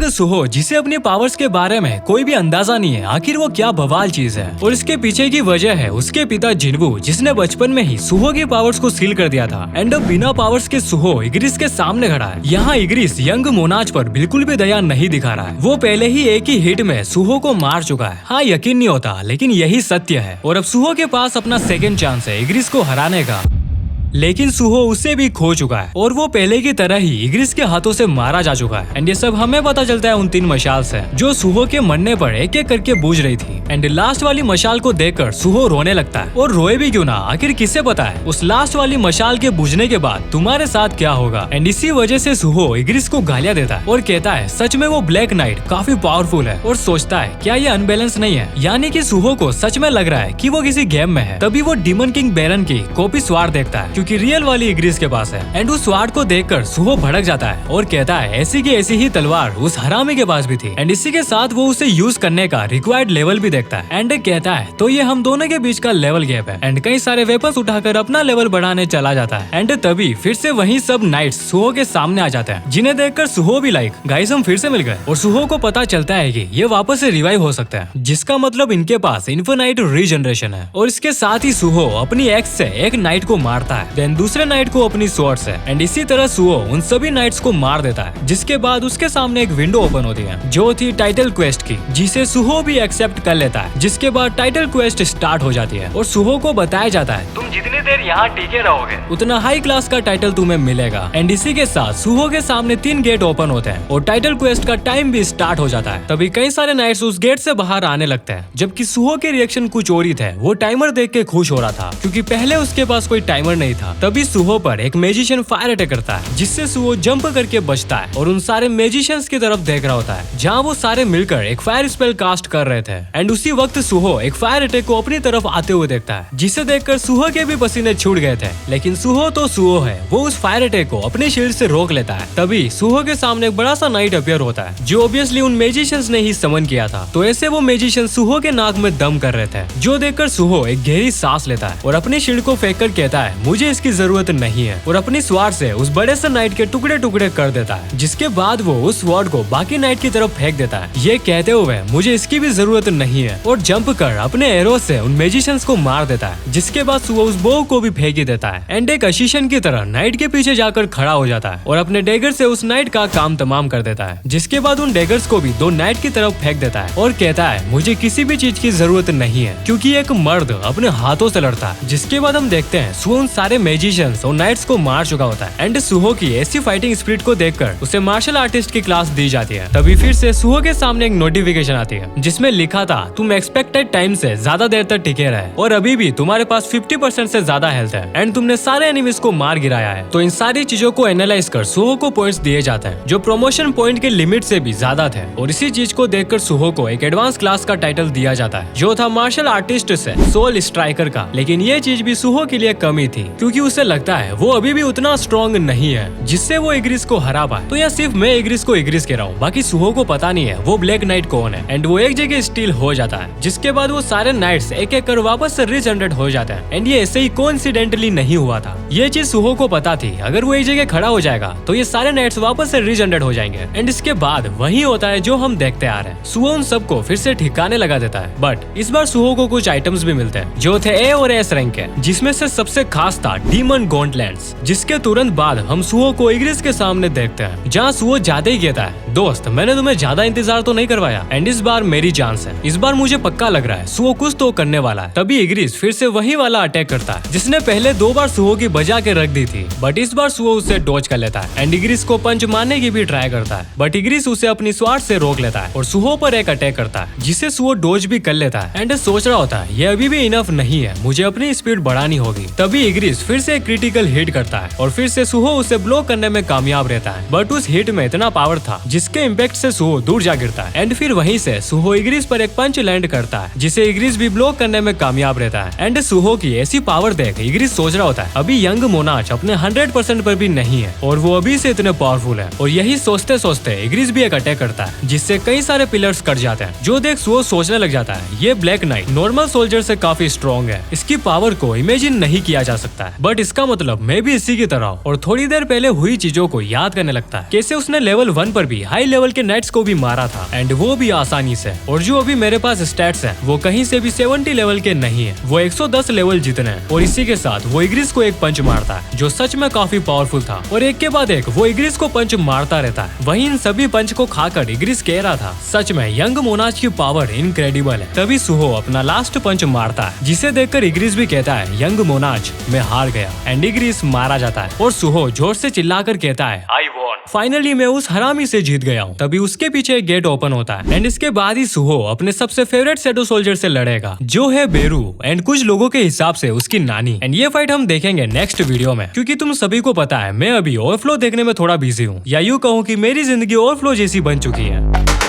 Young सुहो, जिसे अपनी powers के बारे में कोई भी अंदाजा नहीं है आखिर वो क्या बवाल चीज है, और इसके पीछे की वजह है उसके पिता जिनवू, जिसने बचपन में ही सुहो की पावर्स को सील कर दिया था। एंड अब बिना पावर्स के सुहो इग्रिस के सामने खड़ा है। यहाँ इग्रिस यंग मोनाज पर बिल्कुल भी दया नहीं दिखा रहा है। वो पहले ही एक ही हिट में सुहो को मार चुका है। हाँ, यकीन नहीं होता लेकिन यही सत्य है। और अब सुहो के पास अपना सेकेंड चांस है इग्रिस को हराने का, लेकिन सुहो उसे भी खो चुका है और वो पहले की तरह ही इग्रिस के हाथों से मारा जा चुका है। एंड ये सब हमें पता चलता है उन 3 मशाल से जो सुहो के मरने पर एक एक करके बूझ रही थी। एंड लास्ट वाली मशाल को देखकर सुहो रोने लगता है, और रोए भी क्यों ना, आखिर किसे पता है उस लास्ट वाली मशाल के बुझने के बाद तुम्हारे साथ क्या होगा। एंड इसी वजह से सुहो इग्रिस को गालियां देता है और कहता है सच में वो ब्लैक नाइट काफी पावरफुल है, और सोचता है क्या ये अनबैलेंस नहीं है, यानी कि सुहो को सच में लग रहा है कि वो किसी गेम में है। तभी वो डीमन किंग बैरन की कॉपी स्वार्ड देखता है क्योंकि रियल वाली इग्रिस के पास है। एंड उस स्वार्ड को देखकर सुहो भड़क जाता है और कहता है ऐसी की ऐसी ही तलवार उस हरामी के पास भी थी। एंड इसी के साथ वो उसे यूज करने का रिक्वायर्ड लेवल भी देखता है एंड कहता है तो ये हम दोनों के बीच का लेवल गैप है। एंड कई सारे वेपन्स उठाकर अपना लेवल बढ़ाने चला जाता है। एंड तभी फिर से वही सब नाइट्स सुहो के सामने आ जाते हैं, जिन्हें देखकर सुहो भी लाइक गाइस हम फिर से मिल गए। और सुहो को पता चलता है कि ये वापस से रिवाइव हो सकता है, जिसका मतलब इनके पास इन्फिनाइट रीजनरेशन है। और इसके साथ ही सुहो अपनी एक्स से एक नाइट को मारता है, देन दूसरे नाइट को अपनी स्वॉर्ड से। एंड इसी तरह सुहो उन सभी नाइट्स को मार देता है, जिसके बाद उसके सामने एक विंडो ओपन होती है जो थी टाइटल क्वेस्ट की, जिसे सुहो भी एक्सेप्ट कर लेता है। जिसके बाद टाइटल क्वेस्ट स्टार्ट हो जाती है और सुहो को बताया जाता है तुम जितनी देर यहाँ टिके रहोगे उतना हाई क्लास का टाइटल तुम्हें मिलेगा। एंड इसी के साथ सुहो के सामने 3 गेट ओपन होते हैं और टाइटल क्वेस्ट का टाइम भी स्टार्ट हो जाता है। तभी कई सारे नाइट्स उस गेट से बाहर आने लगते हैं, जबकि सुहो के रिएक्शन कुछ और ही थे। वो टाइमर देख के खुश हो रहा था क्योंकि पहले उसके पास कोई टाइमर नहीं था। तभी सुहो पर एक मैजिशियन फायर अटैक करता है, जिससे सुहो जंप करके बचता है और उन सारे मैजिशियंस की तरफ देख रहा होता है जहाँ वो सारे मिलकर एक फायर स्पेल कास्ट कर रहे थे। एंड उसी वक्त सुहो एक फायर अटैक को अपनी तरफ आते हुए देखता है, जिसे देखकर सुहो के भी पसीने छूट गए थे। लेकिन सुहो तो सुहो है, वो उस फायर अटैक को अपने शील्ड से रोक लेता है। तभी सुहो के सामने एक बड़ा सा नाइट अपीयर होता है, जो ऑब्वियसली उन मैजिशियंस ने ही समन किया था। तो ऐसे वो मैजिशियन सुहो के नाक में दम कर रहे थे, जो देखकर सुहो एक गहरी सांस लेता है और अपनी शील्ड को फेंक कर कहता है मुझे इसकी जरूरत नहीं है, और अपनी स्वार्ड से उस बड़े से नाइट के टुकड़े टुकड़े कर देता है। जिसके बाद वो उस स्वार्ड को बाकी नाइट की तरफ फेंक देता है, ये कहते हुए मुझे इसकी भी जरूरत नहीं है, और जंप कर अपने एरो से उन मैजिशियंस को मार देता है। जिसके बाद सुहो उस बो को भी फेंक ही देता है एंड एक अशिशन की तरह नाइट के पीछे जाकर खड़ा हो जाता है और अपने डेगर से उस नाइट का काम तमाम कर देता है। जिसके बाद उन डेगर्स को भी 2 नाइट की तरफ फेंक देता है और कहता है मुझे किसी भी चीज की जरूरत नहीं है, क्योंकि एक मर्द अपने हाथों से लड़ता है। जिसके बाद हम देखते हैं सुहो उन सारे मैजिशियंस और नाइट्स को मार चुका होता है। एंड सुहो की ऐसी फाइटिंग स्पिरिट को देखकर उसे मार्शल आर्टिस्ट की क्लास दी जाती है। तभी फिर से सुहो के सामने एक नोटिफिकेशन आती है, जिसमें लिखा था तुम एक्सपेक्टेड टाइम से ज्यादा देर तक टिके रहे और अभी भी तुम्हारे पास 50% से ज्यादा हेल्थ है एंड तुमने सारे एनिमीज को मार गिराया है। तो इन सारी चीजों को एनालाइज कर सुहो को पॉइंट्स दिए जाते हैं, जो प्रमोशन पॉइंट के लिमिट से भी ज्यादा थे। और इसी चीज को देखकर सुहो को एक एडवांस क्लास का टाइटल दिया जाता है, जो था मार्शल आर्टिस्ट से सोल स्ट्राइकर का। लेकिन ये चीज भी सुहो के लिए कमी थी, क्योंकि उसे लगता है वो अभी भी उतना स्ट्रॉन्ग नहीं है जिससे वो इग्रिस को हरा पाए। तो यह सिर्फ मैं इग्रिस को इग्रिस कह रहा हूँ, बाकी सुहो को पता नहीं है वो ब्लैक नाइट कौन है। एंड वो एक जगह स्टील हो जाता है, जिसके बाद वो सारे नाइट्स एक एक कर वापस से रीजनरेट हो जाते हैं। एंड ये ऐसे ही कोइंसिडेंटली नहीं हुआ था, ये चीज सुहो को पता थी अगर वो एक जगह खड़ा हो जाएगा तो ये सारे नाइट्स वापस से रीजनरेट हो जाएंगे। एंड इसके बाद वही होता है जो हम देखते आ रहे हैं, सुहो उन सबको फिर से ठिकाने लगा देता है। बट इस बार सुहो को कुछ आइटम्स भी मिलते हैं जो थे ए और एस रैंक के, जिसमें से सबसे खास था डीमन गॉन्टलैंड्स। जिसके तुरंत बाद हम सुहो को इग्रिस के सामने देखते हैं, जहाँ सुहो जाते ही कहता है दोस्त मैंने तुम्हें ज्यादा इंतजार तो नहीं करवाया एंड इस बार मेरी चांस है, इस बार मुझे पक्का लग रहा है सुहो कुछ तो करने वाला है। तभी इग्रिस फिर से वही वाला अटैक करता है, जिसने पहले 2 बार सुहो की बजा के रख दी थी, बट इस बार सुहो उसे डॉज कर लेता है एंड इग्रिस को पंच मारने की भी ट्राई करता है। बट इग्रिस उसे अपनी स्वार्ड से रोक लेता है और सुहो पर एक अटैक करता है, जिसे सुहो डॉज भी कर लेता है। एंड सोच रहा होता है ये अभी भी इनफ नहीं है, मुझे अपनी स्पीड बढ़ानी होगी। तभी इग्रिस फिर से क्रिटिकल हिट करता है और फिर से सुहो उसे ब्लॉक करने में कामयाब रहता है। बट उस हिट में इतना पावर था जिसके इम्पैक्ट से सुहो दूर जा गिरता है एंड फिर वहीं से सुहो इग्रिस पर एक पंच लैंड करता है जिसे इग्रिस भी ब्लॉक करने में कामयाब रहता है। एंड सुहो की ऐसी पावर देख इग्रिस सोच रहा होता है अभी यंग मोनाच अपने 100% पर भी नहीं है और वो अभी से इतने पावरफुल है। और यही सोचते सोचते इग्रिस भी एक अटैक करता है जिससे कई सारे पिलर्स कट जाते हैं। जो देख सुहो सोचने लग जाता है ये ब्लैक नाइट नॉर्मल सोल्जर से काफी स्ट्रॉन्ग है, इसकी पावर को इमेजिन नहीं किया जा सकता है, बट इसका मतलब मैं भी इसी की तरह हूँ। और थोड़ी देर पहले हुई चीजों को याद करने लगता है कैसे उसने लेवल 1 पर भी हाई लेवल के नाइट्स को भी मारा था एंड वो भी आसानी से। और जो अभी मेरे पास स्टैट्स है वो कहीं से भी 70 लेवल के नहीं है, वो 110 लेवल जितने हैं। और इसी के साथ वो इग्रिस को एक पंच मारता है जो सच में काफी पावरफुल था और एक के बाद एक वो इग्रिस को पंच मारता रहता है। वहीं इन सभी पंच को खाकर इग्रिस कह रहा था सच में यंग मोनाच की पावर इनक्रेडिबल है। तभी सुहो अपना लास्ट पंच मारता है जिसे देखकर इग्रिस भी कहता है यंग मोनाच मैं हार गया एंड इग्रिस मारा जाता है और सुहो जोर से चिल्लाकर कहता है आई वॉन, फाइनली मैं उस हरामी से जीत गया हूँ। तभी उसके पीछे एक गेट ओपन होता है एंड इसके बाद ही सुहो अपने सबसे फेवरेट शैडो सोल्जर से लड़ेगा जो है बेरू एंड कुछ लोगों के हिसाब से उसकी नानी। एंड ये फाइट हम देखेंगे नेक्स्ट वीडियो में क्योंकि तुम सभी को पता है मैं अभी ओवरफ्लो देखने में थोड़ा बिजी हूँ या यूँ कहूँ कि मेरी जिंदगी ओवरफ्लो जैसी बन चुकी है।